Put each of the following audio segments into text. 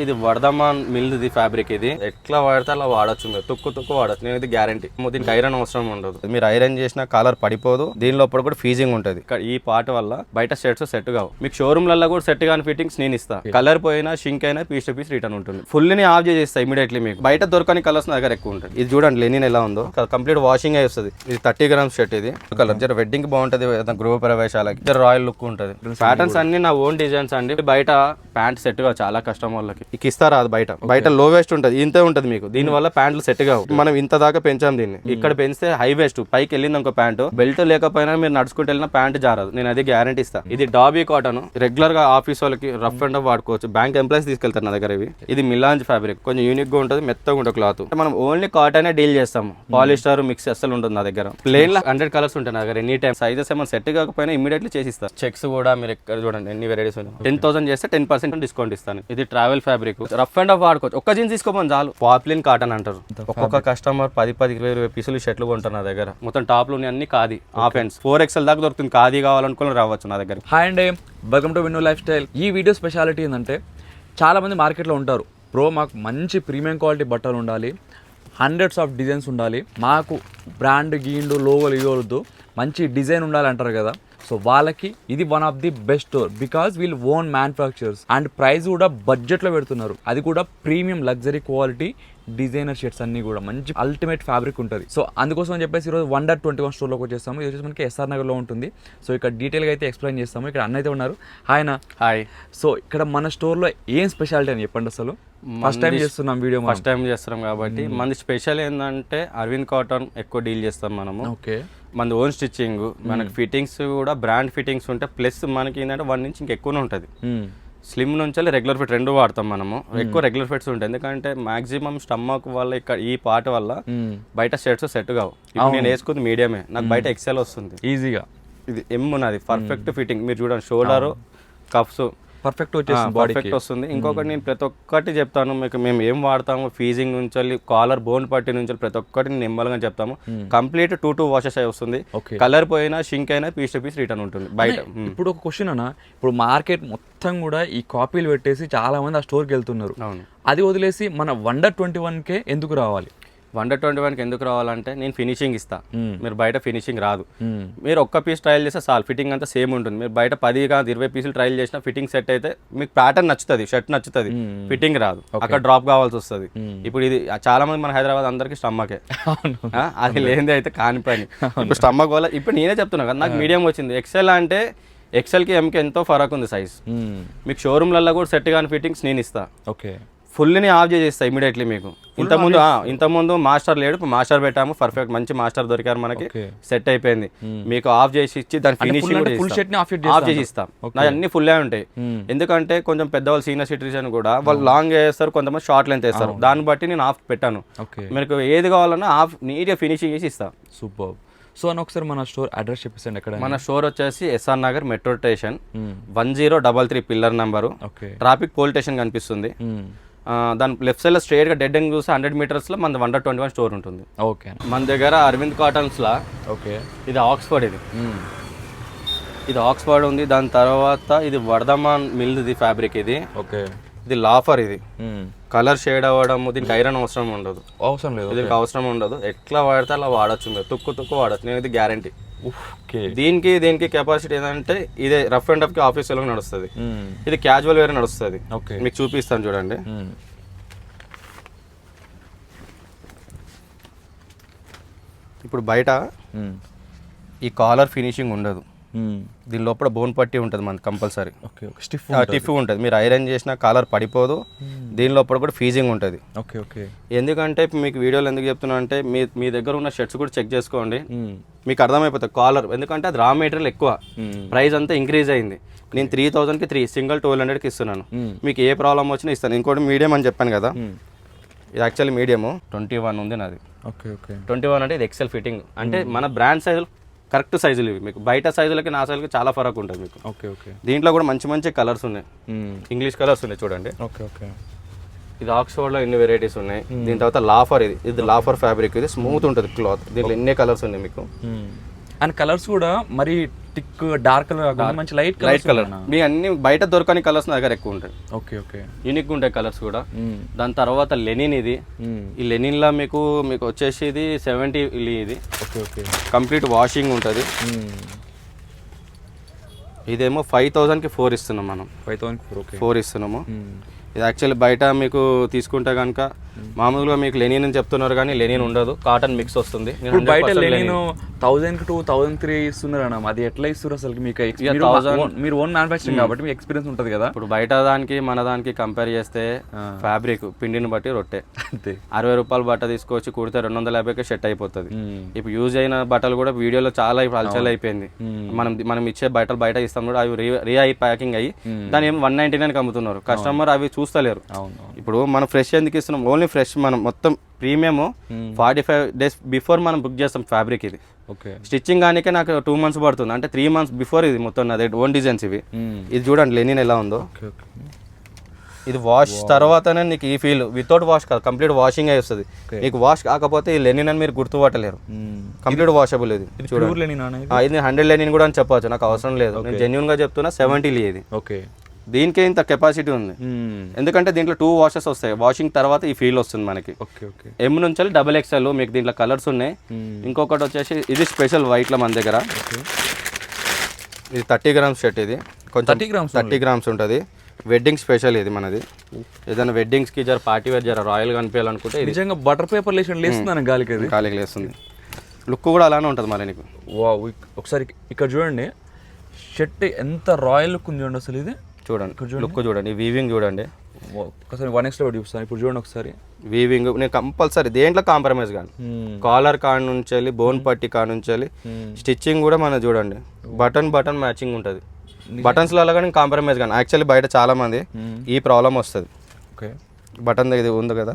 ఇది వర్ధమాన్ మిల్ది ఫ్యాబ్రిక్. ఇది ఎట్లా వాడితే అలా వాడచ్చు, మీరు తుక్కు వాడచ్చు. నేను ఇది గ్యారంటీ. దీనికి ఐరన్ అవసరం ఉండదు. మీరు ఐరన్ చేసిన కాలర్ పడిపోదు. దీని లోపల కూడా ఫీజింగ్ ఉంటుంది. ఈ పార్ట్ వల్ల బయట షర్ట్స్ సెట్ కావు. మీకు షోరూమ్లలో కూడా సెట్ కాని ఫిట్టింగ్స్ నేను ఇస్తా. కలర్ పోయినా షింక్ అయినా పీస్ టు పీస్ రిటర్న్ ఉంటుంది. ఫుల్ ని ఆఫ్ చేసేస్తా ఇమీడియట్లీ. మీకు బయట దొరకని కలర్స్ నా దగ్గర ఎక్కువ ఉంటుంది. ఇది చూడండి లెనిన్ ఎలా ఉందో, కంప్లీట్ వాషింగ్ అయి వస్తుంది. ఇది 30 grams షర్ట్. ఇది కలర్ జర వెడ్డింగ్ బాగుంటది, గృహ ప్రవేశాలకి జర రాయల్ లుక్ ఉంటుంది. ప్యాటర్న్స్ అన్ని నా ఓన్ డిజైన్స్ అండి. బయట ప్యాంట్ సెట్ గా చాలా కష్టం వాళ్ళకి. ఇస్తారా అది బయట లో వేస్ట్ ఉంటుంది, ఇంతే ఉంటుంది మీకు. దీని వల్ల ప్యాంట్లు సెట్ కావు. మనం ఇంత దాకా పెంచాం దీన్ని. ఇక్కడ పెంచితే హై వేస్ట్, పైకి వెళ్ళింది ఇంకో ప్యాంటు. బెల్ట్ లేకపోయినా మీరు నడుచుకుంటూ వెళ్ళిన ప్యాంట్ జారదు. నేను అది గ్యారంటీ ఇస్తా. ఇది డాబీ కాటన్, రెగ్యులర్ గా ఆఫీస్ వాళ్ళకి రఫ్ అండ్ వాడుకోవచ్చు. బ్యాంక్ ఎంప్లాయీస్ తీసుకెళ్తారు నా దగ్గర. ఇది మిలాంజ్ ఫ్యాబ్రిక్, కొంచెం యూనిక్ గా ఉంటుంది, మెత్తగా ఉంటుంది క్లాత్. మనం ఓన్లీ కాటన్ డీల్ చేస్తాము. పాలిస్టర్ మిక్స్ అసలు ఉంటుంది నా దగ్గర. ప్లేన్ లో 100 కలర్స్ ఉంటాయి నా దగ్గర. ఎనీ టైం సైజెస్ ఏమైనా సెట్ కాకపోయినా ఇమీడియట్లీ చేసిస్తా. చెక్స్ కూడా మీరు ఎక్కడ చూడండి ఎన్ని వెరైటీస్ ఉన్నాయి. 10,000 చేస్తే 10% డిస్కౌంట్ ఇస్తాను. ఇది ట్రావెల్ ఫ్యాబ్రిక్, రఫ్ అండ్ వాడుకోవచ్చు. ఒక్క జీన్స్ తీసుకోమని చాలు. పాప్లిన్ కాటన్ అంటారు. ఒక్కొక్క కస్టమర్ 10-20 పీసులు షర్ట్లు కొంటారు నా దగ్గర. మొత్తం టాప్ లో అన్ని ఖాదీ. హాఫ్ హ్యాండ్స్ 4XL దాకా దొరుకుతుంది. ఖాదీ కావాలనుకుని రావచ్చు నా దగ్గర. హాయ్ అండి, వెల్కమ్ టు విన్నో లైఫ్ స్టైల్. ఈ వీడియో స్పెషాలిటీ ఏంటంటే, చాలా మంది మార్కెట్లో ఉంటారు, బ్రో మాకు మంచి ప్రీమియం క్వాలిటీ బట్టలు ఉండాలి, హండ్రెడ్స్ ఆఫ్ డిజైన్స్ ఉండాలి, మాకు బ్రాండ్ గీండు లోగోలు ఇవ్వద్దు, మంచి డిజైన్ ఉండాలి అంటారు కదా. సో వాళ్ళకి ఇది one of the best store. Because వీళ్ళు ఓన్ మ్యానుఫ్యాక్చర్స్ అండ్ ప్రైస్ కూడా బడ్జెట్లో పెడుతున్నారు. అది కూడా premium luxury quality designer shirts అన్ని కూడా మంచి అల్టిమేట్ ఫ్యాబ్రిక్ ఉంటుంది. సో అందుకోసం అని చెప్పేసి ఈరోజు 1-21 స్టోర్లోకి వచ్చేస్తాము. ఇది వచ్చేసి మనకి SR నగర్లో ఉంటుంది. సో ఇక్కడ డీటెయిల్గా అయితే ఎక్స్ప్లెయిన్ చేస్తాము. ఇక్కడ అన్న అయితే ఉన్నారు. హాయ్. సో ఇక్కడ మన స్టోర్లో ఏం స్పెషాలిటీ అని చెప్పండి. అసలు ఫస్ట్ టైం చేస్తున్నాం వీడియో, ఫస్ట్ టైం చేస్తున్నాం కాబట్టి మనది స్పెషల్ ఏంటంటే అరవింద్ కాటన్ ఎక్కువ డీల్ చేస్తాం మనము. ఓకే, మనది ఓన్ స్టిచ్చింగ్, మనకి ఫిట్టింగ్స్ కూడా బ్రాండ్ ఫిట్టింగ్స్ ఉంటాయి. ప్లస్ మనకి ఏంటంటే 1 ఇంచ్ ఇంకెక్కువనే ఉంటుంది. స్లిమ్ నుంచి రెగ్యులర్ ఫిట్ రెండు వాడతాం మనము. ఎక్కువ రెగ్యులర్ ఫిట్స్ ఉంటాయి, ఎందుకంటే మాక్సిమం స్టమక్ వల్ల ఇక్కడ ఈ పార్ట్ వల్ల బయట షర్ట్స్ సెట్ కావు. ఇప్పుడు నేను వేసుకుంది మీడియమే, నాకు బయట XL వస్తుంది ఈజీగా. ఇది M ఉన్నది, పర్ఫెక్ట్ ఫిట్టింగ్. మీరు చూడండి షోల్డర్ కఫ్స్ పర్ఫెక్ట్ వస్తుంది. ఇంకొకటి నేను ప్రతి ఒక్కటి చెప్తాను మీకు. మేము ఏం వాడతాము, ఫీజింగ్ నుంచి కాలర్ బోన్ పట్టి నుంచి ప్రతి ఒక్కటి నేను నిమ్మలంగా చెప్తాము. కంప్లీట్ 2 వాషెస్ అయి వస్తుంది. కలర్ పోయినా షింక్ అయినా పీస్ టు పీస్ రిటర్న్ ఉంటుంది బయట. ఇప్పుడు ఒక క్వశ్చన్ అన్న, ఇప్పుడు మార్కెట్ మొత్తం కూడా ఈ కాపీలు పెట్టేసి చాలా మంది ఆ స్టోర్కి వెళ్తున్నారు. అది వదిలేసి మన 1-21 ఎందుకు రావాలి? 1-21 ఎందుకు రావాలంటే నేను ఫినిషింగ్ ఇస్తా. మీరు బయట ఫినిషింగ్ రాదు. మీరు ఒక్క పీస్ ట్రయల్ చేస్తే చాలు, ఫిట్టింగ్ అంతా సేమ్ ఉంటుంది. మీరు బయట 10-20 పీసులు ట్రయల్ చేసినా ఫిట్టింగ్ సెట్ అయితే మీకు ప్యాటర్న్ నచ్చుతుంది, షర్ట్ నచ్చుతుంది, ఫిట్టింగ్ రాదు, అక్కడ డ్రాప్ కావాల్సి వస్తుంది. ఇప్పుడు ఇది చాలా మంది మన హైదరాబాద్ అందరికి స్టమ్మకే, అది లేనిది అయితే కాని పని. ఇప్పుడు స్టమ్మక్ వల్ల ఇప్పుడు నేనే చెప్తున్నా కదా, నాకు మీడియం వచ్చింది. XL అంటే XLకి Mకి ఎంతో ఫరక్ ఉంది సైజ్. మీకు షోరూమ్లలో కూడా సెట్ కాని ఫిట్టింగ్స్ నేను ఇస్తా. ఓకే, ఫుల్ని ఆఫ్ చేసేస్తా ఇమీడియట్లీ. మీకు ఇంతకుముందు మాస్టర్ లేడు, ఇప్పుడు మాస్టర్ పెట్టాము. పర్ఫెక్ట్ మంచి మాస్టర్ దొరికారు మనకి, సెట్ అయిపోయింది. మీకు ఆఫ్ చేసి ఇచ్చి దాని ఫినిషింగ్ ఆఫ్ చేసి ఇస్తాం. నా అన్ని ఫుల్ ఉంటాయి. ఎందుకంటే కొంచెం పెద్దవాళ్ళు సీనియర్ సిటిజన్ కూడా వాళ్ళు లాంగ్ వేస్తారు, కొంతమంది షార్ట్ లెంత్ వేస్తారు. దాన్ని బట్టి నేను ఆఫ్ పెట్టాను. మీకు ఏది కావాలన్నా ఆఫ్ నీట్గా ఫినిషింగ్ చేసి ఇస్తాం. సూపర్. సో అని ఒకసారి మన స్టోర్ అడ్రస్ చెప్పేసండి. ఎక్కడ? మన స్టోర్ వచ్చేసి SR Nagar metro station 1033 pillar number. Traffic police station కనిపిస్తుంది. దాని లెఫ్ట్ సైడ్ లో స్ట్రైట్ గా డెడ్ ఎండ్ చూస్తే 100 meters లో మన 1-21 స్టోర్ ఉంటుంది. ఓకే, మన దగ్గర అరవింద్ కాటన్స్ లా. ఓకే, ఇది ఆక్స్ఫర్డ్. ఇది ఆక్స్ఫర్డ్ ఉంది. దాని తర్వాత ఇది వర్ధమాన్ మిల్ది ఫ్యాబ్రిక్. ఇది ఓకే, ఇది లాఫర్. ఇది కలర్ షేడ్ అవ్వడం, దీనికి ఐరన్ అవసరం ఉండదు. దీనికి అవసరం ఉండదు. ఎట్లా వాడితే అలా వాడచ్చు, మీరు తుక్కు వాడచ్చు. నేను ఇది గ్యారంటీ. దీనికి కెపాసిటీ ఏంటంటే ఇదే రఫ్ అండ్ టఫ్ కి ఆఫీస్ లో నడుస్తుంది. ఇది క్యాజువల్ వేర్ నడుస్తుంది. మీకు చూపిస్తాను చూడండి. ఇప్పుడు బయట ఈ కాలర్ ఫినిషింగ్ ఉండదు. దీని లోపల బోన్ పట్టి ఉంటుంది మనకి కంపల్సరీ. స్టిఫ్ ఉంటుంది. మీరు ఐరన్ చేసిన కాలర్ పడిపోదు. దీని లోపల కూడా ఫీజింగ్ ఉంటుంది. ఎందుకంటే మీకు వీడియోలో ఎందుకు చెప్తున్నా అంటే మీ దగ్గర ఉన్న షర్ట్స్ కూడా చెక్ చేసుకోండి, మీకు అర్థమైపోతుంది కాలర్. ఎందుకంటే అది రా మెటీరియల్ ఎక్కువ, ప్రైస్ అంతా ఇంక్రీజ్ అయింది. నేను 3000కి 3 సింగిల్ 1200కి ఇస్తున్నాను. మీకు ఏ ప్రాబ్లం వచ్చినా ఇస్తాను. ఇంకోటి మీడియం అని చెప్పాను కదా, ఇది యాక్చువల్లీ మీడియము 21 ఉంది నాది. 21 అంటే ఇది XL ఫిట్టింగ్. అంటే మన బ్రాండ్ సైజులు కరెక్ట్ సైజులు ఇవి. మీకు బయట సైజులకి నా సైజులకి చాలా ఫరక్ ఉంటుంది మీకు. దీంట్లో కూడా మంచి కలర్స్ ఉన్నాయి, ఇంగ్లీష్ కలర్స్ ఉన్నాయి చూడండి. ఇది ఆక్స్ఫర్డ్లో ఎన్ని వెరైటీస్ ఉన్నాయి. దీని తర్వాత లాఫర్. ఇది లాఫర్ ఫ్యాబ్రిక్. ఇది స్మూత్ ఉంటుంది క్లాత్. దీంట్లో ఎన్ని కలర్స్ ఉన్నాయి మీకు. అండ్ కలర్స్ కూడా మరి థిక్ డార్క్ కలర్ మంచి లైట్ కలర్ మీ అన్ని బయట దొరకని కలర్స్ నా దగ్గర ఎక్కువ ఉంటాయి. ఓకే ఓకే యూనిక్ ఉంటాయి కలర్స్ కూడా. దాని తర్వాత లెనిన్ ఇది. ఈ లెనిన్ లా మీకు వచ్చేసి ఇది 70 ఇది. ఓకే ఓకే కంప్లీట్ వాషింగ్ ఉంటుంది. ఇదేమో 5000కి 4 ఇస్తున్నాం మనం. 4 ఇస్తున్నాము. ఇది యాక్చువల్లీ బయట మీకు తీసుకుంటే కనుక మామూలుగా మీకు లెనిన్ అని చెప్తున్నారు కానీ లెనిన్ ఉండదు, కాటన్ మిక్స్ వస్తుంది. ఇప్పుడు బయట లెనిన్ 1000 to 1003 ఇస్తున్నారు అన్న, అది ఎట్లా ఇస్తారు అసలు? మీకు మీరు ఓన్ మ్యానుఫ్యాక్చరింగ్ కాబట్టి మీకు ఎక్స్పీరియన్స్ ఉంటుంది కదా. ఇప్పుడు బయట దానికి మన దానికి కంపేర్ చేస్తే ఫ్యాబ్రిక్ పిండిని బట్టి రొట్టె. అంతే 60 రూపాయల బట్ట తీసుకొచ్చి కుడితే 250కి సెట్ అయిపోతుంది. ఇప్పుడు యూజ్ అయిన బట్టలు కూడా వీడియోలో చాలా ఇప్పుడు అల్చల్ అయిపోయింది. మనం ఇచ్చే బట్టలు బయట ఇస్తాం కూడా అవి రీ ప్యాకింగ్ అయ్యి దాని ఏమో 199కి అమ్ముతున్నారు. కస్టమర్ అవి చూస్తలేరు. ఇప్పుడు మనం ఫ్రెష్ ఎందుకు ఇస్తున్నాం? Only fresh. మనం మొత్తం ప్రీమియం 45 days బిఫోర్ మనం బుక్ చేస్తాం ఫ్యాబ్రిక్. ఇది స్టిచ్చింగ్ కానికే నాకు 2 months పడుతుంది, అంటే 3 months బిఫోర్. ఇది మొత్తం నాది ఓన్ డిజైన్స్ ఇవి. ఇది చూడండి లెనిన్ ఎలా ఉందో. ఇది వాష్ తర్వాతనే నీకు ఈ ఫీల్. వితౌట్ వాష్ కాదు, కంప్లీట్ వాషింగ్ అయి వస్తుంది. మీకు వాష్ కాకపోతే ఈ లెనిన్ అని మీరు గుర్తుపట్టలేరు. Complete washable. ఇది చూడండి, ఇది 100 లెనిన్ కూడా అని చెప్పవచ్చు, నాకు అవసరం లేదు. నేను జెన్యున్ గా చెప్తున్నా. 70 ఇది. ఓకే దీనికే ఇంత కెపాసిటీ ఉంది, ఎందుకంటే దీంట్లో 2 washes వస్తాయి. వాషింగ్ తర్వాత ఈ ఫీల్ వస్తుంది మనకి. M నుంచి XXL మీకు దీంట్లో కలర్స్ ఉన్నాయి. ఇంకొకటి వచ్చేసి ఇది స్పెషల్ వైట్ లో మన దగ్గర. ఇది 30 grams షర్ట్. ఇది కొంచెం 30 grams ఉంటుంది. వెడ్డింగ్ స్పెషల్ ఇది మనది. ఏదైనా వెడ్డింగ్స్ కి జర పార్టీ వేర్ జర రాయల్ గా అనిపించాలనుకుంటే నిజంగా బటర్ పేపర్ లేస్తున్నాను గాలికి లేస్తుంది. లుక్ కూడా అలానే ఉంటుంది మరి నీకు. ఒకసారి ఇక్కడ చూడండి, షర్ట్ ఎంత రాయల్ లుక్ ఉంది చూడండి అసలు. ఇది చూడండి, లుక్ చూడండి, వీవింగ్ చూడండి. ఒకసారి 1x లో చూపిస్తాను. ఇప్పుడు చూడండి ఒకసారి వీవింగ్. నేను కంపల్సరీ దేంట్లో కాంప్రమైజ్ కాను. కాలర్ కాడ నుంచి వెళ్ళి బోన్ పట్టి కాడ నుంచి వెళ్ళి స్టిచ్చింగ్ కూడా మనం చూడండి బటన్ మ్యాచింగ్ ఉంటుంది. బటన్స్లో కానీ కాంప్రమైజ్ కాను. యాక్చువల్లీ బయట చాలా మంది ఈ ప్రాబ్లం వస్తుంది. బటన్ ఇది ఉంది కదా,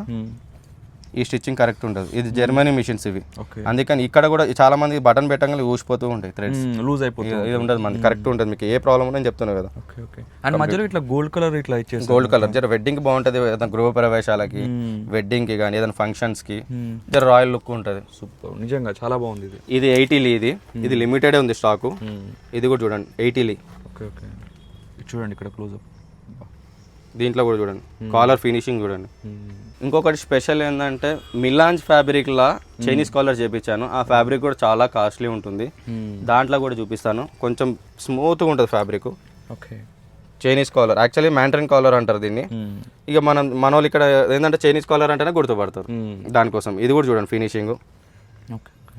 ఈ స్టిచ్చింగ్ కరెక్ట్ ఉంటుంది. ఇది జర్మనీ మిషన్స్ ఇవి. అందుకని ఇక్కడ కూడా చాలా మంది బటన్ పెట్టగానే ఊసిపోతూ ఉంటాయి, థ్రెడ్స్ లూజ్ అయిపోతుంది. ఇది ఉండదు మనది, కరెక్ట్ ఉంటుంది. మీకు ఏ ప్రాబ్లం ఉందని చెప్తున్నా కదా. అండ్ మధ్యలో ఇట్లా గోల్డ్ కలర్ ఇట్లా ఇచ్చేసి గోల్డ్ కలర్ జర వెడ్డింగ్ బాగుంటుంది. ఏదైనా గృహ ప్రవేశాలకి, వెడ్డింగ్ కి కానీ ఏదైనా ఫంక్షన్స్ కి జర రాయల్ లుక్ ఉంటుంది. సూపర్, నిజంగా చాలా బాగుంది. ఇది 80 ఇది లిమిటెడ్ ఉంది స్టాకు. ఇది కూడా చూడండి 80. ఓకే ఓకే చూడండి ఇక్కడ క్లోజ్అప్. దీంట్లో కూడా చూడండి కాలర్ ఫినిషింగ్ చూడండి. ఇంకొకటి స్పెషల్ ఏంటంటే మిలాంజ్ ఫ్యాబ్రిక్ లా చైనీస్ కాలర్ చేపించాను. ఆ ఫ్యాబ్రిక్ కూడా చాలా కాస్ట్లీ ఉంటుంది. దాంట్లో కూడా చూపిస్తాను. కొంచెం స్మూత్గా ఉంటుంది fabric. Okay Chinese collar, actually mandarin collar అంటారు దీన్ని. ఇక మన వాళ్ళు ఇక్కడ ఏంటంటే చైనీస్ కాలర్ అంటేనే గుర్తుపడతారు. దానికోసం ఇది కూడా చూడండి ఫినిషింగ్.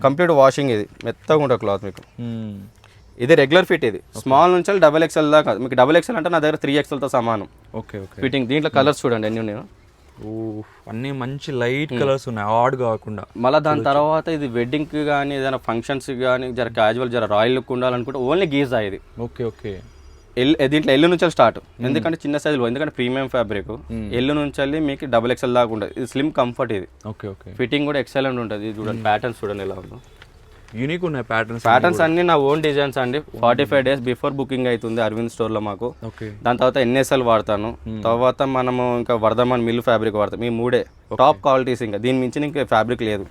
Complete washing. ఇది మెత్తగా ఉంటుంది క్లాత్ మీకు. ఇది రెగ్యులర్ ఫిట్. ఇది స్మాల్ నుంచి XXL దాకా. మీకు XXL అంటే నా దగ్గర 3XLతో సమానం. Okay okay fitting. దీంట్లో కలర్స్ చూడండి ఎన్ని ఉన్నాయి. అన్ని మంచి లైట్ కలర్స్ ఉన్నాయి, ఆడ్ కాకుండా. మళ్ళీ దాని తర్వాత ఇది వెడ్డింగ్ కి కానీ ఏదైనా ఫంక్షన్స్ కానీ జర క్యాజువల్ జర రాయల్ లుక్ ఉండాలనుకుంటే ఓన్లీ గీజా ఇది. ఓకే ఓకే దీంట్లో ఎల్లు నుంచి స్టార్ట్, ఎందుకంటే చిన్న సైజులో, ఎందుకంటే ప్రీమియం ఫ్యాబ్రిక్. ఎల్లు నుంచి మీకు XXL దాకా ఉంటుంది. ఇది స్లిమ్ కంఫర్ట్. ఇది ఓకే ఓకే ఫిట్టింగ్ కూడా ఎక్సలెంట్ ఉంటుంది. ఇది చూడండి ప్యాటర్న్స్ చూడండి ఎలా ఉందో. యూనిక్ ఉన్నాయి ప్యాటర్న్స్ అన్ని నా ఓన్ డిజైన్స్ అండి. 45 days బిఫోర్ బుకింగ్ అవుతుంది అరవింద్ స్టోర్ లో మాకు. దాని తర్వాత NSL వాడతాను. తర్వాత మనము ఇంకా వర్ధమాన్ మిల్ ఫ్యాబ్రిక్ వాడతాం. ఈ 3 టాప్ క్వాలిటీస్. ఇంకా దీని మించి ఇంకా ఫ్యాబ్రిక్ లేదు.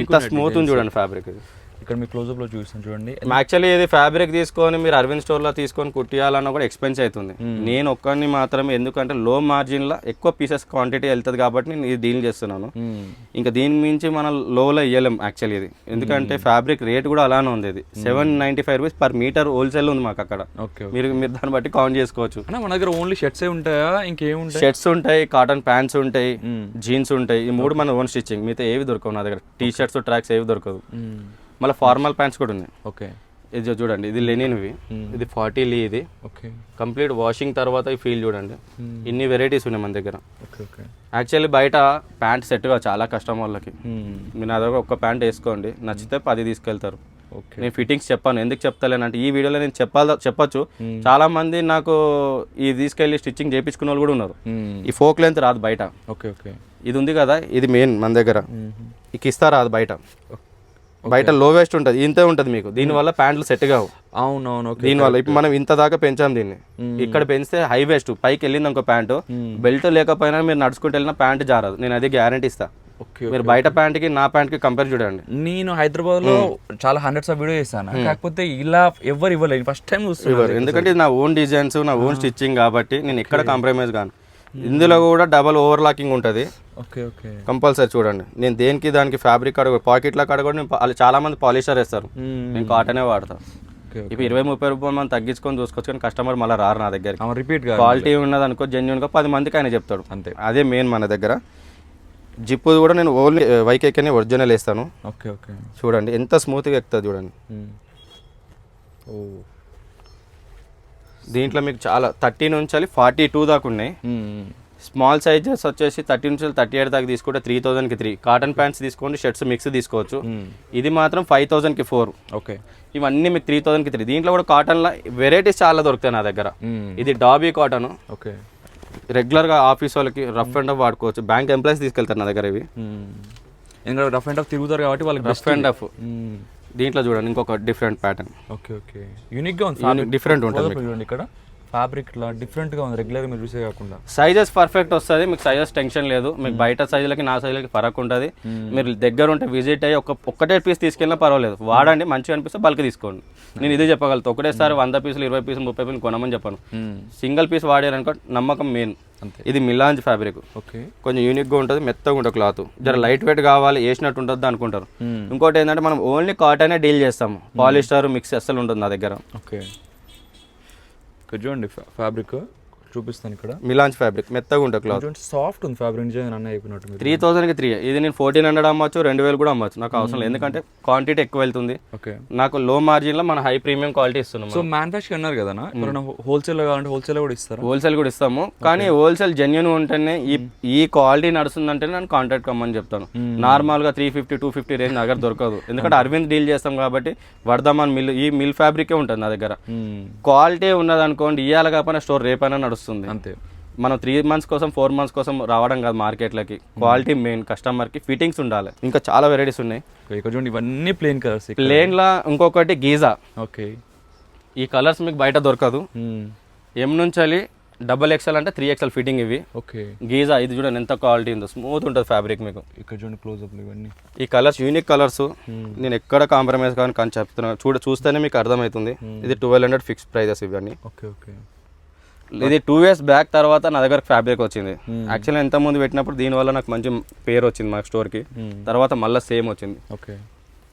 ఇంత స్మూత్ ఉంది చూడండి ఫ్యాబ్రిక్. ఇది ఇక్కడ మీ క్లోజ్అప్ లో చూస్తాను చూడండి. యాక్చువల్లీ ఇది ఫ్యాబ్రిక్ తీసుకొని మీరు అరవింద్ స్టోర్ లో తీసుకొని కుట్టియాలన్నా కూడా ఎక్స్పెన్స్ అవుతుంది. నేను ఒక్కరిని మాత్రమే, ఎందుకంటే లో మార్జిన్ లో ఎక్కువ పీసెస్ క్వాంటిటీ వెళ్తుంది కాబట్టి నేను ఇది డీల్ చేస్తున్నాను. ఇంకా దీని మించి మనం లోలో ఇవ్వలేం యాక్చువల్లీ ఇది, ఎందుకంటే ఫ్యాబ్రిక్ రేట్ కూడా అలానే ఉంది. ఇది 795 రూపీస్ పర్ మీటర్ హోల్సేల్ ఉంది మాకు అక్కడ. మీరు దాన్ని బట్టి కౌంట్ చేసుకోవచ్చు. మన దగ్గర ఓన్లీ షర్ట్స్ ఉంటాయా ఇంకేముంటాయి? షర్ట్స్ ఉంటాయి, కాటన్ ప్యాంట్స్ ఉంటాయి, జీన్స్ ఉంటాయి. ఈ 3 మన ఓన్ స్టిచ్చింగ్. మిగతా ఏవి దొరకవు నా దగ్గర. టీ షర్ట్స్, ట్రాక్స్ ఏవి దొరకదు. మళ్ళీ ఫార్మల్ ప్యాంట్స్ కూడా ఉన్నాయి. ఓకే ఇది చూడండి, ఇది లెనిన్వి. ఇది 40 లీ. ఇది కంప్లీట్ వాషింగ్ తర్వాత ఈ ఫీల్ చూడండి. ఇన్ని వెరైటీస్ ఉన్నాయి మన దగ్గర. యాక్చువల్లీ బయట ప్యాంట్ సెట్గా చాలా కస్టమర్లకి. మీరు నా దగ్గర ఒక్క ప్యాంట్ వేసుకోండి, నచ్చితే 10 తీసుకెళ్తారు. నేను ఫిట్టింగ్స్ చెప్పాను. ఎందుకు చెప్తాలేనంటే ఈ వీడియోలో నేను చెప్పచ్చు. చాలా మంది నాకు ఈ తీసుకెళ్లి స్టిచ్చింగ్ చేయించుకున్న వాళ్ళు కూడా ఉన్నారు. ఈ ఫోక్ లెంత్ రాదు బయట. ఇది ఉంది కదా, ఇది మెయిన్ మన దగ్గర. ఈ కిస్తా రాదు బయట. బయట లో వేస్ట్ ఉంటుంది, ఇంతే ఉంటుంది మీకు. దీనివల్ల ప్యాంట్లు సెట్ కావు. అవునవును. దీనివల్ల ఇప్పుడు మనం ఇంత దాకా పెంచాం దీన్ని. ఇక్కడ పెంచితే హై వేస్ట్ పైకి వెళ్ళింది ఇంకో ప్యాంటు. బెల్ట్ లేకపోయినా మీరు నడుచుకుంటూ వెళ్ళినా ప్యాంట్ జారదు. నేను అది గ్యారంటీ ఇస్తా. ఓకే. మీరు బయట ప్యాంట్కి నా ప్యాంట్కి కంపేర్ చూడండి. నేను హైదరాబాద్లో చాలా హండ్రెడ్స్ ఆఫ్ వీడియో చేస్తాను, కాకపోతే ఇలా ఎవరు ఇవ్వలేదు, ఫస్ట్ టైం చూస్తున్నారు. ఎందుకంటే ఇది నా ఓన్ డిజైన్స్, నా ఓన్ స్టిచ్చింగ్ కాబట్టి నేను ఎక్కడ కాంప్రమైజ్ కాను. ఇందులో కూడా డబల్ ఓవర్ లాకింగ్ ఉంటుంది. Okay okay. కంపల్సరీ చూడండి. నేను దేనికి దానికి ఫ్యాబ్రిక్ అడగ పాకెట్ల కాడ కూడా నేను చాలా మంది పాలిస్టర్ వేస్తారు, నేను కాటనే వాడతాను. ఇప్పుడు 20-30 రూపాయలు మనం తగ్గించుకొని చూసుకోవచ్చు, కానీ కస్టమర్ మళ్ళీ రారు నా దగ్గర. రిపీట్ క్వాలిటీ ఉన్నది అనుకో, జెన్యున్గా 10 మందికి ఆయన చెప్తాడు అంతే. అదే మెయిన్ మన దగ్గర. జిప్పు కూడా నేను ఓన్లీ వైకేకనే ఒరిజినల్ వేస్తాను. Okay okay. చూడండి ఎంత స్మూత్గా ఎక్కుతుంది చూడండి. దీంట్లో మీకు చాలా 30 నుంచి 42 దాకా ఉన్నాయి. స్మాల్ సైజెస్ వచ్చేసి 30 నుంచి 38 దాకా తీసుకుంటే 3000కి 3. కాటన్ ప్యాంట్స్ తీసుకోండి, షర్ట్స్ మిక్స్ తీసుకోవచ్చు. ఇది మాత్రం 5000కి 4. ఓకే. ఇవన్నీ మీకు 3000కి 3. దీంట్లో కూడా కాటన్లో వెరైటీస్ చాలా దొరుకుతాయి నా దగ్గర. ఇది డాబీ కాటన్. ఓకే. రెగ్యులర్గా ఆఫీస్ వాళ్ళకి రఫ్ అండ్ టఫ్ వాడుకోవచ్చు. బ్యాంక్ ఎంప్లాయీస్ తీసుకెళ్తారు నా దగ్గర ఇవి. ఎందుకంటే రఫ్ అండ్ టఫ్ తిరుగుతారు కాబట్టి వాళ్ళకి రఫ్ అండ్ టఫ్. దీంట్లో చూడండి ఇంకొక డిఫరెంట్ ప్యాటర్న్. Okay okay. యూనిక్గా ఉంది, డిఫరెంట్ ఉంటుంది. చూడండి ఇక్కడ ఫ్యాబ్రిక్ ఇట్లా డిఫరెంట్గా ఉంది, రెగ్యులర్గా మీరు చూసే కాకుండా. సైజెస్ పర్ఫెక్ట్ వస్తుంది మీకు, సైజెస్ టెన్షన్ లేదు. మీకు బయట సైజులకి నా సైజులకి ఫరక్ ఉంటుంది. మీరు దగ్గర ఉంటే విజిట్ అయ్యి ఒక్కటే పీస్ తీసుకెళ్ళినా పర్వాలేదు, వాడండి, మంచిగా అనిపిస్తే బల్క్ తీసుకోండి. నేను ఇదే చెప్పగలుగుతా. ఒకటేసారి 100 పీసులు 20 పీసులు 30 పీసులు కొనమని చెప్పాను. సింగిల్ పీస్ వాడారనుకో నమ్మకం మెయిన్. ఇది మిలాంజ్ ఫ్యాబ్రిక్, కొంచెం యూనిక్గా ఉంటుంది, మెత్తగా ఉంటుంది క్లాత్. జర లైట్ వెయిట్ కావాలి, వేసినట్టు ఉంటుంది అనుకుంటారు. ఇంకోటి ఏంటంటే మనం ఓన్లీ కాటనే డీల్ చేస్తాము, పాలిస్టర్ మిక్స్ అస్సలు ఉంటుంది నా దగ్గర. ఓకే. చూడండి ఫ్యాబ్రిక్ చూపిస్తాను ఇక్కడ. మిలాంజ్ ఫ్యాబ్రిక్ మెత్తగా ఉంటుంది క్లాత్, సాఫ్ట్ ఉంది ఫ్యాబ్రిక్. నిజంగా అన్న అయిపోయినట్టు. 3000కి 3. ఇది నేను 1400 అమ్మచ్చు, 2000 కూడా అమ్మచ్చు, నాకు అవసరం లేదు. ఎందుకంటే క్వాంటిటీ ఎక్కువ వెళ్తుంది. ఓకే. నాకు లో మార్జిన్ లో మన హై ప్రీమియం క్వాలిటీ ఇస్తున్నాం. సో మ్యానుఫ్యాక్చర్ అన్నారు కదా, హోల్సేల్ కావాలంటే హోల్సేల్ కూడా ఇస్తారు. హోల్సేల్ కూడా ఇస్తాము, కానీ హోల్సేల్ జెన్యున్ ఉంటేనే ఈ క్వాలిటీ నడుస్తుందంటే నేను కాంటాక్ట్ కమ్మని చెప్తాను. నార్మల్ గా 350-250 రేంజ్ దగ్గర దొరకదు. ఎందుకంటే అరవింద్ డీల్ చేస్తాం కాబట్టి వర్ధమాన్ మిల్, ఈ మిల్ ఫ్యాబ్రికే ఉంటుంది నా దగ్గర. క్వాలిటీ ఉన్నది అనుకోండి, ఇయ్యాలి కాకపోయినా స్టోర్ రేపైనా నడుస్తుంది అంతే. మనం 3 months కోసం 4 months కోసం రావడం కాదు మార్కెట్లకి. క్వాలిటీ మెయిన్, కస్టమర్కి ఫిట్టింగ్స్ ఉండాలి. ఇంకా చాలా వెరైటీస్ ఉన్నాయి. ఇవన్నీ ప్లెయిన్ కలర్స్. ప్లెయిన్లా ఇంకొకటి గీజా. ఓకే. ఈ కలర్స్ మీకు బయట దొరకదు. M నుంచి XXL అంటే 3XL ఫిట్టింగ్ ఇవి. ఓకే. గీజా ఇది చూడండి ఎంత క్వాలిటీ ఉందో, స్మూత్ ఉంటుంది ఫ్యాబ్రిక్ మీకు. ఇక్కడ చూడండి క్లోజ్అప్ ఇవన్నీ. ఈ కలర్స్ యూనిక్ కలర్స్, నేను ఎక్కడ కాంప్రమైజ్ కానీ చెప్తున్నాను. చూస్తేనే మీకు అర్థమవుతుంది. ఇది 1200 ఫిక్స్ ప్రైజెస్ ఇవన్నీ. Okay okay. ఇది 2 years బ్యాక్ తర్వాత నా దగ్గర ఫ్యాబ్రిక్ వచ్చింది. యాక్చువల్లీ ఎంత ముందు పెట్టినప్పుడు దీనివల్ల నాకు మంచి పేరు వచ్చింది మా స్టోర్కి. తర్వాత మళ్ళీ సేమ్ వచ్చింది. ఓకే.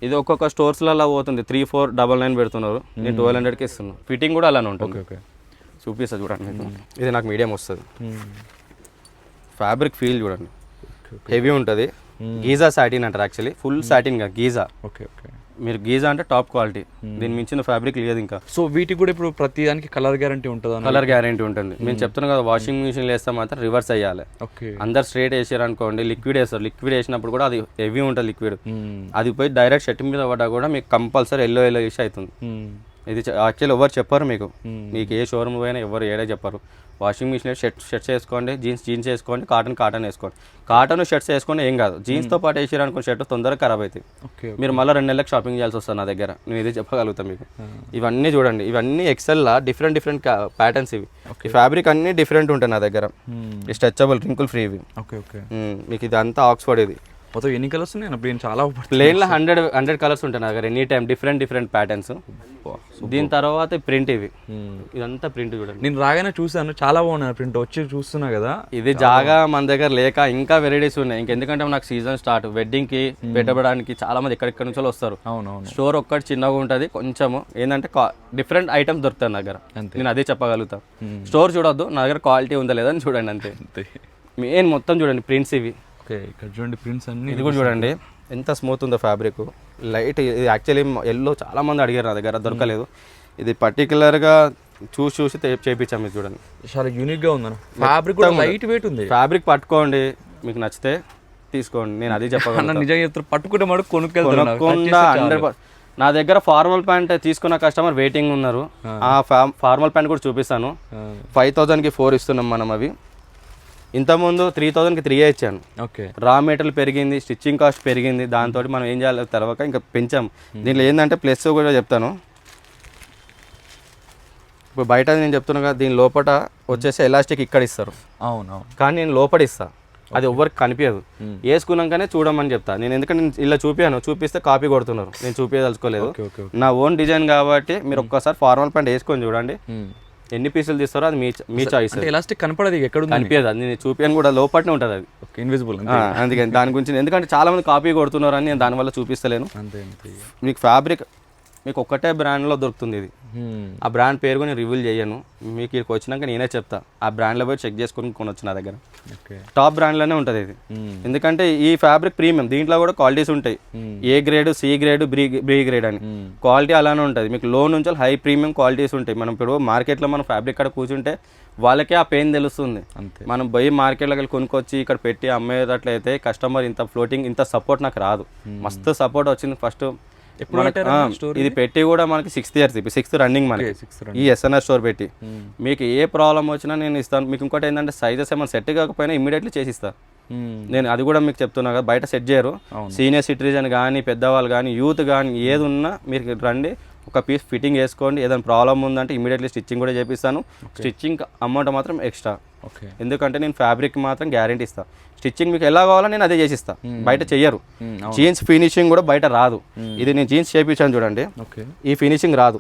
ఇది ఒక్కొక్క స్టోర్స్లలో పోతుంది 3499 పెడుతున్నారు, నేను 1200కి ఇస్తున్నాను. ఫిట్టింగ్ కూడా అలానే ఉంటుంది. ఓకే. చూపిస్తా చూడండి మీకు. ఇది నాకు మీడియం వస్తుంది. ఫ్యాబ్రిక్ ఫీల్ చూడండి, హెవీ ఉంటుంది. గీజా సాటిన్ అంటారు యాక్చువల్లీ, ఫుల్ సాటిన్ గా గీజా. Okay okay. మీరు గీజా అంటే టాప్ క్వాలిటీ, దీని మించిన ఫ్యాబ్రిక్ లేదు ఇంకా. సో వీటికి కూడా ఇప్పుడు ప్రతి దానికి కలర్ గ్యారంటీ ఉంటుందా? కలర్ గ్యారంటీ ఉంటుంది. మేము చెప్తున్నాం కదా, వాషింగ్ మిషన్ వేస్తే మాత్రం రివర్స్ అయ్యాలి. ఓకే. అందరు స్ట్రేట్ వేసారు అనుకోండి, లిక్విడ్ వేస్తారు. లిక్విడ్ వేసినప్పుడు కూడా అది హెవీ ఉంటుంది లిక్విడ్. అది పోయి డైరెక్ట్ షర్ట్ మీద పడ్డా కూడా మీకు కంపల్సరీ ఎల్లో ఇష్యూ అవుతుంది. ఇది యాక్చువల్లీ ఎవరు చెప్పారు మీకు ఏ షోరూమ్ పోయినా ఎవరు ఏడే చెప్పారు. వాషింగ్ మిషన్ షర్ట్స్ వేసుకోండి, జీన్స్ వేసుకోండి, కాటన్ వేసుకోండి. కాటన్ షర్ట్స్ వేసుకోండి ఏం కాదు. జీన్స్తో పాటు వేసారు అనుకోండి షర్ట్ తొందరగా ఖరాబ్ అవుతాయి. మీరు మళ్ళీ 2 నెలలకు షాపింగ్ చేయాల్సి వస్తుంది నా దగ్గర. నేను ఇది చెప్పగలుగుతాను మీకు. ఇవన్నీ చూడండి, ఇవన్నీ ఎక్సెల్లా డిఫరెంట్ ప్యాటర్న్స్ ఇవి. ఈ ఫ్యాబ్రిక్ అన్ని డిఫరెంట్ ఉంటాయి నా దగ్గర. ఈ స్ట్రెచబుల్ రింకుల్ ఫ్రీ ఇవి. Okay okay. మీకు ఇది అంతా ఆక్స్ఫర్డ్. ఇది మొత్తం ఎన్ని కలర్స్ ఉన్నాయి? నేను చాలా ప్లెయిన్లో 100 కలర్స్ ఉంటాయి నా దగ్గర ఎనీ టైం, డిఫరెంట్ ప్యాటర్న్స్. దీని తర్వాత ప్రింట్ ఇవి, ఇదంతా ప్రింట్ చూడండి. నేను రాగానే చూసాను, చాలా బాగున్నాయి ప్రింట్. వచ్చి చూస్తున్నా కదా, ఇది జాగా మన దగ్గర లేక ఇంకా వెరైటీస్ ఉన్నాయి. ఇంకెందుకంటే నాకు సీజన్ స్టార్ట్, వెడ్డింగ్ కి పెట్టబడానికి చాలా మంది ఎక్కడెక్కడ నుంచో వస్తారు. అవునవును. స్టోర్ ఒక్కటి చిన్నగా ఉంటుంది, కొంచెము ఏంటంటే డిఫరెంట్ ఐటమ్స్ దొరుకుతాయి నా దగ్గర. నేను అదే చెప్పగలుగుతాను. స్టోర్ చూడొద్దు, నా దగ్గర క్వాలిటీ ఉందా లేదా అని చూడండి అంతే. మెయిన్ మొత్తం చూడంండి ప్రింట్స్ ఇవి. ఓకే. ఇక్కడ చూడండి ప్రింట్స్ అన్ని. ఇది కూడా చూడండి ఎంత స్మూత్ ఉందో ఫ్యాబ్రిక్. లైట్ ఇది యాక్చువల్లీ ఎల్లో చాలా మంది అడిగారు నా దగ్గర, దొరకలేదు. ఇది పర్టికులర్గా చూసి చేయించాము. ఇది చూడండి చాలా యూనిక్గా ఉందన్న. ఫ్యాబ్రిక్ కూడా లైట్ వెయిట్ ఉంది. ఫ్యాబ్రిక్ పట్టుకోండి, మీకు నచ్చితే తీసుకోండి. నేను అది చెప్పగలను. నిజంగా చెప్తాను, పట్టుకుంటే మటు కొనుక్కెళ్తున్నా. నా దగ్గర ఫార్మల్ ప్యాంట్ తీసుకున్న కస్టమర్ వెయిటింగ్ ఉన్నారు. ఆ ఫార్మల్ ప్యాంట్ కూడా చూపిస్తాను. 5000కి 4 ఇస్తున్నాం మనం. అవి ఇంతకుముందు 3000కి 3 ఇచ్చాను. ఓకే. రా మెటీరియల్ పెరిగింది, స్టిచ్చింగ్ కాస్ట్ పెరిగింది, దాంతో మనం ఏం చేయాలి తర్వాత ఇంకా పెంచాము. దీంట్లో ఏంటంటే ప్లస్ కూడా చెప్తాను. ఇప్పుడు బయట నేను చెప్తున్నా కదా, దీని లోపల వచ్చేసి ఎలాస్టిక్ ఇక్కడ ఇస్తారు. అవును. కానీ నేను లోపల ఇస్తాను. అది ఎవ్వరికి కనిపించదు. వేసుకున్నాకనే చూడమని చెప్తా నేను, ఎందుకంటే నేను ఇలా చూపిస్తే కాపీ కొడుతున్నారు, నేను చూపించదలుచుకోలేదు. నా ఓన్ డిజైన్ కాబట్టి మీరు ఒక్కసారి ఫార్మల్ ప్యాంట్ వేసుకొని చూడండి, ఎన్ని పీసులు తీస్తారో అది మీ చాయిస్. ఎలాస్టిక్ కనపడదు, ఎక్కడ కనిపించదు, అది నేను చూపించను కూడా, లోపట్నే ఉంటుంది అది ఇన్విజిబుల్. అందుకని దాని గురించి, ఎందుకంటే చాలా మంది కాపీ కొడుతున్నారు అని నేను దానివల్ల చూపిస్తలేను. మీకు ఫ్యాబ్రిక్ మీకు ఒక్కటే బ్రాండ్లో దొరుకుతుంది ఇది, ఆ బ్రాండ్ పేరు కూడా నేను రివీల్ చేయను. మీకు ఇక్కడికి వచ్చినాక నేనే చెప్తా, ఆ బ్రాండ్లో పోయి చెక్ చేసుకుని కొనొచ్చు నా దగ్గర. టాప్ బ్రాండ్లోనే ఉంటుంది ఇది, ఎందుకంటే ఈ ఫ్యాబ్రిక్ ప్రీమియం, దీంట్లో కూడా క్వాలిటీస్ ఉంటాయి, A grade, C grade, B grade అని క్వాలిటీ అలానే ఉంటుంది. మీకు లో నుంచి హై ప్రీమియం క్వాలిటీస్ ఉంటాయి. మనం ఇప్పుడు మార్కెట్లో మనం ఫ్యాబ్రిక్ కాడ కూర్చుంటే వాళ్ళకే ఆ పెయిన్ తెలుస్తుంది. మనం పోయి మార్కెట్లోకి వెళ్ళి కొనుక్కొచ్చి ఇక్కడ పెట్టి అమ్మేటట్లయితే కస్టమర్ ఇంత ఫ్లోటింగ్, ఇంత సపోర్ట్ నాకు రాదు. మస్తు సపోర్ట్ వచ్చింది ఫస్ట్. ఇది పెట్టి కూడా మనకి 6th ఇయర్స్, ఇప్పుడు 6th రన్నింగ్ మనకి ఈ ఎస్ఎన్ఆర్ స్టోర్ పెట్టి. మీకు ఏ ప్రాబ్లం వచ్చినా నేను ఇస్తాను. మీకు ఇంకోటి ఏంటంటే సైజెస్ ఏమైనా సెట్ కాకపోయినా ఇమీడియట్లీ చేసిస్తా నేను, అది కూడా మీకు చెప్తున్నా కదా, బయట సెట్ చేయరు. సీనియర్ సిటిజన్ కానీ, పెద్దవాళ్ళు కానీ, యూత్ కానీ, ఏది ఉన్నా మీరు రండి, ఒక పీస్ ఫిట్టింగ్ వేసుకోండి. ఏదైనా ప్రాబ్లం ఉందంటే ఇమీడియట్లీ స్టిచ్చింగ్ కూడా చేపిస్తాను. స్టిచ్చింగ్ అమౌంట్ మాత్రం ఎక్స్ట్రా, ఎందుకంటే నేను ఫ్యాబ్రిక్ మాత్రం గ్యారెంటీ ఇస్తాను. స్టిచ్చింగ్ మీకు ఎలా కావాలో నేను అదే చేసిస్తా, బయట చెయ్యరు. జీన్స్ ఫినిషింగ్ కూడా బయట రాదు. ఇది నేను జీన్స్ చేయించాను చూడండి, ఈ ఫినిషింగ్ రాదు,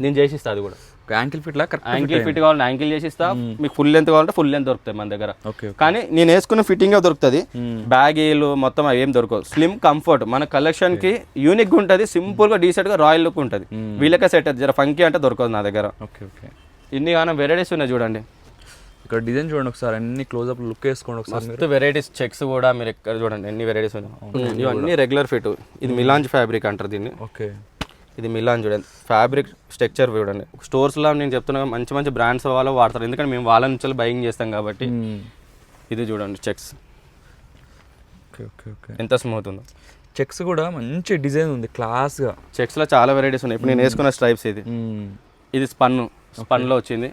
నేను చేసిస్తా. అది కూడా యాంకిల్ ఫిట్ యాంకిల్ ఫిట్ కావాలంటే యాంకిల్ చేసిస్తా, మీకు ఫుల్ లెంత్ కావాలంటే ఫుల్ లెంత్ దొరుకుతాయి మన దగ్గర. కానీ నేను వేసుకున్న ఫిట్టింగ్ దొరుకుతుంది, బ్యాగీలు మొత్తం అవి ఏం దొరకవు. స్లిమ్ కంఫర్ట్ మన కలెక్షన్ కి యూనిక్ గా ఉంటుంది, సింపుల్ గా డీసెంట్ గా రాయల్ లుక్ ఉంటుంది. వీళ్ళకే సెట్ అవుతుంది, జర ఫంకీ అంటే దొరకదు నా దగ్గర. ఇన్ని కానీ వెరైటీస్ ఉన్నాయి చూడండి. ఇక్కడ డిజైన్ చూడండి ఒకసారి, అన్ని క్లోజ్అప్ లుక్ వేసుకోండి ఒకసారి. వెరైటీస్ చెక్స్ కూడా మీరు ఎక్కడ చూడండి, ఎన్ని వెరైటీస్ ఉన్నాయి. ఇవన్నీ రెగ్యులర్ ఫిట్. ఇది మిలాంజ్ ఫ్యాబ్రిక్ అంటారు దీన్ని. ఓకే, ఇది మిలాన్ చూడండి, ఫ్యాబ్రిక్ స్ట్రక్చర్ చూడండి. స్టోర్స్లో నేను చెప్తున్నా మంచి మంచి బ్రాండ్స్ వాళ్ళు వాడతారు, ఎందుకంటే మేము వాళ్ళ నుంచి బయింగ్ చేస్తాం కాబట్టి. ఇది చూడండి చెక్స్, ఓకే ఓకే ఓకే, ఎంత స్మూత్ ఉందో. చెక్స్ కూడా మంచి డిజైన్ ఉంది, క్లాస్గా. చెక్స్లో చాలా వెరైటీస్ ఉన్నాయి. ఇప్పుడు నేను వేసుకున్న స్ట్రైప్స్ ఇది స్పన్లో వచ్చింది.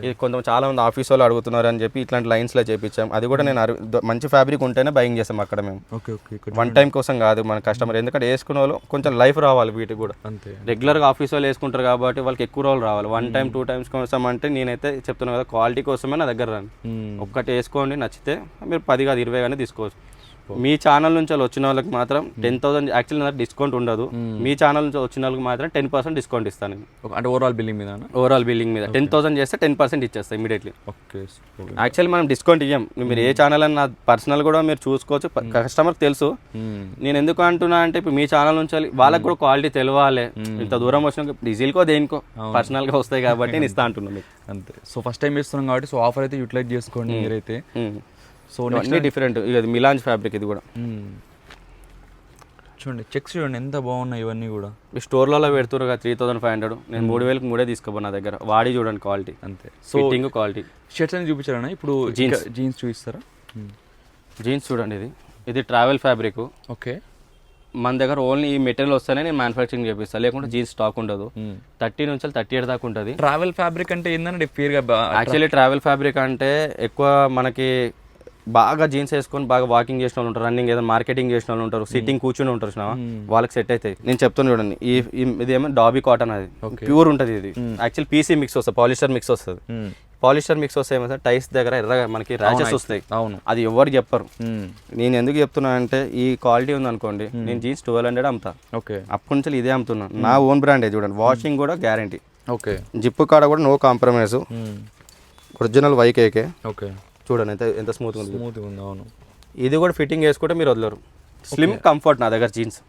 ఇది కొంచెం చాలా మంది ఆఫీస్ వాళ్ళు అడుగుతున్నారు అని చెప్పి ఇట్లాంటి లైన్స్లో చేయించాం. అది కూడా నేను మంచి ఫ్యాబ్రిక్ ఉంటేనే బయింగ్ చేస్తాం అక్కడ మేము. వన్ టైం కోసం కాదు మన కస్టమర్, ఎందుకంటే వేసుకునే వాళ్ళు కొంచెం లైఫ్ రావాలి వీటికి కూడా. రెగ్యులర్గా ఆఫీస్ వాళ్ళు వేసుకుంటారు కాబట్టి వాళ్ళకి ఎక్కువ రోజులు రావాలి. 1 టైం 2 టైమ్స్ కోసం అంటే నేనైతే చెప్తున్నాను కదా, క్వాలిటీ కోసమే నా దగ్గర రండి. ఒక్కటి వేసుకోండి, నచ్చితే మీరు 10 కాదు 20 కానీ తీసుకోవచ్చు. మీ ఛానల్ నుంచి వచ్చిన వాళ్ళకి మాత్రం 10,000 యాక్చువల్లీ నా డిస్కౌంట్ ఉండదు. మీ ఛానల్ నుంచి వచ్చిన వాళ్ళకి మాత్రం 10% డిస్కౌంట్ ఇస్తాను నేను. అంటే ఓవరాల్ బిల్లింగ్ మీద 10,000 చేస్తే 10% ఇచ్చేస్తాను ఇమీడియట్లీ. ఓకే, యాక్చువల్లీ మనం డిస్కౌంట్ ఇవ్వం. మీరు ఏ ఛానల్ అని నా పర్సనల్ కూడా మీరు చూసుకోవచ్చు, కస్టమర్కి తెలుసు. నేను ఎందుకు అంటున్నా అంటే ఇప్పుడు మీ ఛానల్ నుంచి వాళ్ళకి కూడా క్వాలిటీ తెలియాలి. ఇంత దూరం వచ్చిన డీజిల్కో దేనికో పర్సనల్గా వస్తాయి కాబట్టి నేను ఇస్తా అంటున్నాను మీకు. అంతే. సో ఫస్ట్ టైం ఇస్తున్నాం కాబట్టి సో ఆఫర్ అయితే యూటిలైజ్ చేసుకోండి మీరైతే. సో అన్ని డిఫరెంట్. ఇది మిలాంజ్ ఫ్యాబ్రిక్, ఇది కూడా చూడండి. చెక్స్ చూడండి ఎంత బాగున్నాయి ఇవన్నీ కూడా. ఈ స్టోర్లలో పెడుతున్నారు 3,500, నేను 3,000కి 3 తీసుకోబో నా దగ్గర. వాడి చూడండి క్వాలిటీ అంతే, ఫిట్టింగ్ క్వాలిటీ. షర్ట్స్ అని చూపించారా ఇప్పుడు? జీన్స్ చూపిస్తారా? జీన్స్ చూడండి, ఇది ట్రావెల్ ఫ్యాబ్రిక్. ఓకే, మన దగ్గర ఓన్లీ ఈ మెటీరియల్ వస్తేనే నేను మ్యానుఫ్యాక్చరింగ్ చేపిస్తాను, లేకుంటే జీన్స్ స్టాక్ ఉండదు. 30 నుంచి 38 దాకా ఉంటుంది. ట్రావెల్ ఫ్యాబ్రిక్ అంటే ఏంటంటే క్లియర్గా, యాక్చువల్లీ ట్రావెల్ ఫ్యాబ్రిక్ అంటే ఎక్కువ మనకి బాగా జీన్స్ వేసుకొని బాగా వాకింగ్ చేసిన వాళ్ళు ఉంటారు, రన్నింగ్ ఏదైనా మార్కెటింగ్ చేసిన వాళ్ళు ఉంటారు, సిట్టింగ్ కూర్చొని ఉంటారు, వాళ్ళకి సెట్ అవుతాయి. నేను చెప్తాను చూడండి, ఇదేమో డాబీ కాటన్, అది ప్యూర్ ఉంటుంది. ఇది యాక్చువల్ పీసీ మిక్స్ వస్తుంది, పాలిస్టర్ మిక్స్ వస్తుంది. పాలిస్టర్ మిక్స్ వస్తే ఏమైనా టైస్ దగ్గర ఎర్రగా మనకి ర్యాషెస్ వస్తాయి. అవును, అది ఎవరు చెప్పరు. నేను ఎందుకు చెప్తున్నా అంటే ఈ క్వాలిటీ ఉంది అనుకోండి, నేను జీన్స్ 1200 అమ్ముతా. ఓకే, అప్పటి నుంచి ఇదే అమ్ముతున్నా. నా ఓన్ బ్రాండే చూడండి, వాషింగ్ కూడా గ్యారంటీ. ఓకే, జిప్పు కాడ కూడా నో కాంప్రమైజ్, ఒరిజినల్ వైకేకే. ఓకే, చూడండి ఎంత స్మూత్గా ఉంది. అవును, ఇది కూడా ఫిట్టింగ్ వేసుకుంటే మీరు వదలరు. స్లిమ్ కంఫర్ట్ నా దగ్గర జీన్స్.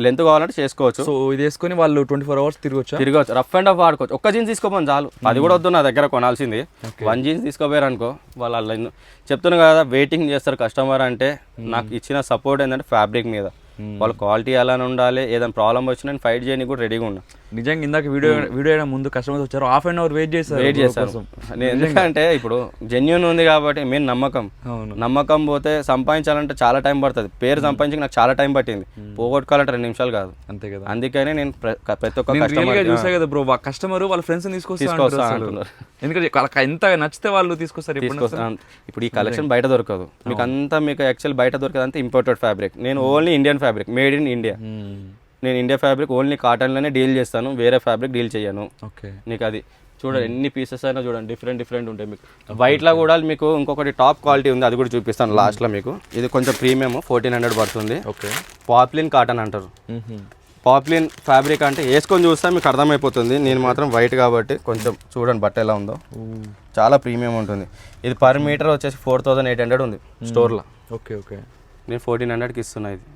లెంత్ కావాలంటే చేసుకోవచ్చు. సో ఇది వేసుకొని వాళ్ళు 24 hours తిరగవచ్చు, రఫ్ అండ్ ఆఫ్ వాడుకోవచ్చు. ఒక్క జీన్స్ తీసుకోమని చాలు, అది కూడా వద్దు నా దగ్గర కొనాల్సింది. 1 జీన్స్ తీసుకోపోయారు అనుకో, వాళ్ళు చెప్తున్నా కదా, వెయిటింగ్ చేస్తారు కస్టమర్. అంటే నాకు ఇచ్చిన సపోర్ట్ ఏంటంటే ఫ్యాబ్రిక్ మీద, వాళ్ళ క్వాలిటీ అలానే ఉండాలి. ఏదైనా ప్రాబ్లం వచ్చినా నేను ఫైట్ చేయడానికి కూడా రెడీగా ఉన్నా. నిజంగా ఇందాక వీడియో ముందు కస్టమర్స్ వచ్చారు, హాఫ్ అన్ అవర్ వెయిట్ చేస్తారు. ఎందుకంటే ఇప్పుడు జెన్యూన్ ఉంది కాబట్టి మెయిన్ నమ్మకం పోతే సంపాదించాలంటే చాలా టైం పడుతుంది. పేరు సంపాదించి నాకు చాలా టైం పట్టింది, పోగొట్టుకోవాలంటే 2 నిమిషాలు కాదు. అంతే కదా, అందుకనే నేను ప్రతి ఒక్క చూసా కదా బ్రో, కస్టమర్ వాళ్ళ ఫ్రెండ్స్ తీసుకొస్తా అంటున్నారు. ఎందుకంటే వాళ్ళకి ఎంత నచ్చితే వాళ్ళు తీసుకొస్తారు. ఇప్పుడు ఈ కలెక్షన్ బయట దొరకదు మీకు, అంతా మీకు యాక్చువల్ బయట దొరకదు అంతా ఇంపోర్టెడ్ ఫ్యాబ్రిక్. నేను only Indian fabric, made in India. నేను ఇండియా ఫ్యాబ్రిక్ ఓన్లీ కాటన్లోనే డీల్ చేస్తాను, వేరే ఫ్యాబ్రిక్ డీల్ చేయను. ఓకే, నీకు అది చూడండి ఎన్ని పీసెస్ అయినా చూడండి డిఫరెంట్ ఉంటాయి మీకు. వైట్లో కూడా మీకు ఇంకొకటి టాప్ క్వాలిటీ ఉంది, అది కూడా చూపిస్తాను లాస్ట్లో మీకు. ఇది కొంచెం ప్రీమియం 1400 పడుతుంది. ఓకే. పాప్లిన్ కాటన్ అంటారు. పాప్లిన్ ఫ్యాబ్రిక్ అంటే వేసుకొని చూస్తే మీకు అర్థమైపోతుంది. నేను మాత్రం వైట్ కాబట్టి కొంచెం చూడండి బట్ట ఎలా ఉందో, చాలా ప్రీమియం ఉంటుంది. ఇది పర్ మీటర్ వచ్చేసి 4800 ఉంది స్టోర్లో. Okay okay. నేను 1400కి ఇస్తున్నా. ఇది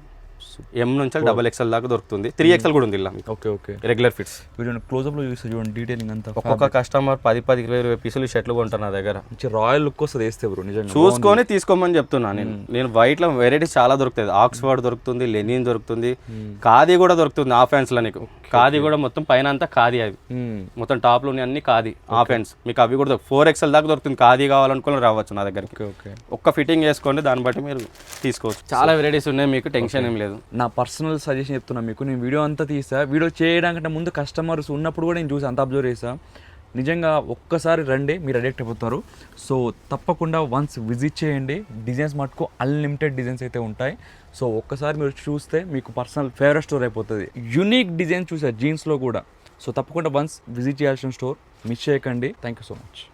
M నుంచి XXL దాకా దొరుకుతుంది. 3XL కూడా ఉంది ఇలా. Okay okay. Regular fits. Video క్లోజ్అప్లో చూస్తే చూడండి డీటెయిలింగ్ అంతా. ఒక్కొక్క కస్టమర్ 10-20 పీసులు షర్ట్లు కొంటారు నా దగ్గర. మంచి రాయల్ లుక్ వస్తుంది వేస్తే బ్రో, నిజంగా చూసుకొని తీసుకోమని చెప్తున్నా నేను. వైట్లో వెరైటీస్ చాలా దొరుకుతుంది. ఆక్స్ఫర్డ్ దొరుకుతుంది, లెనిన్ దొరుకుతుంది, ఖాదీ కూడా దొరుకుతుంది. హాఫ్ హ్యాండ్స్లో నీకు ఖాదీ కూడా మొత్తం పైన అంతా ఖాదీ, అవి మొత్తం టాప్లో అన్ని ఖాదీ హాఫ్ హ్యాండ్స్ మీకు అవి కూడా 4XL దాకా దొరుకుతుంది. ఖాదీ కావాలనుకుని రావచ్చు నా దగ్గరికి. ఓకే. ఒక్క ఫిట్టింగ్ వేసుకోండి, దాన్ని బట్టి మీరు తీసుకోవచ్చు. చాలా వెరైటీస్ ఉన్నాయి, మీకు టెన్షన్ ఏం లేదు. నా పర్సనల్ సజెషన్ చెప్తున్నా మీకు, నేను వీడియో అంతా తీసా. వీడియో చేయడానికంటే ముందు కస్టమర్స్ ఉన్నప్పుడు కూడా నేను చూసి అంత అబ్జర్వ్ చేసా. నిజంగా ఒక్కసారి రండి, మీరు అడిక్ట్ అయిపోతారు. సో తప్పకుండా వన్స్ విజిట్ చేయండి. డిజైన్స్ మటుకు అన్లిమిటెడ్ డిజైన్స్ అయితే ఉంటాయి. సో ఒక్కసారి మీరు చూస్తే మీకు పర్సనల్ ఫేవరెట్ స్టోర్ అయిపోతుంది. యూనిక్ డిజైన్స్ చూసారు జీన్స్లో కూడా. సో తప్పకుండా వన్స్ విజిట్ చేయాల్సిన స్టోర్, మిస్ చేయకండి. Thank you so much.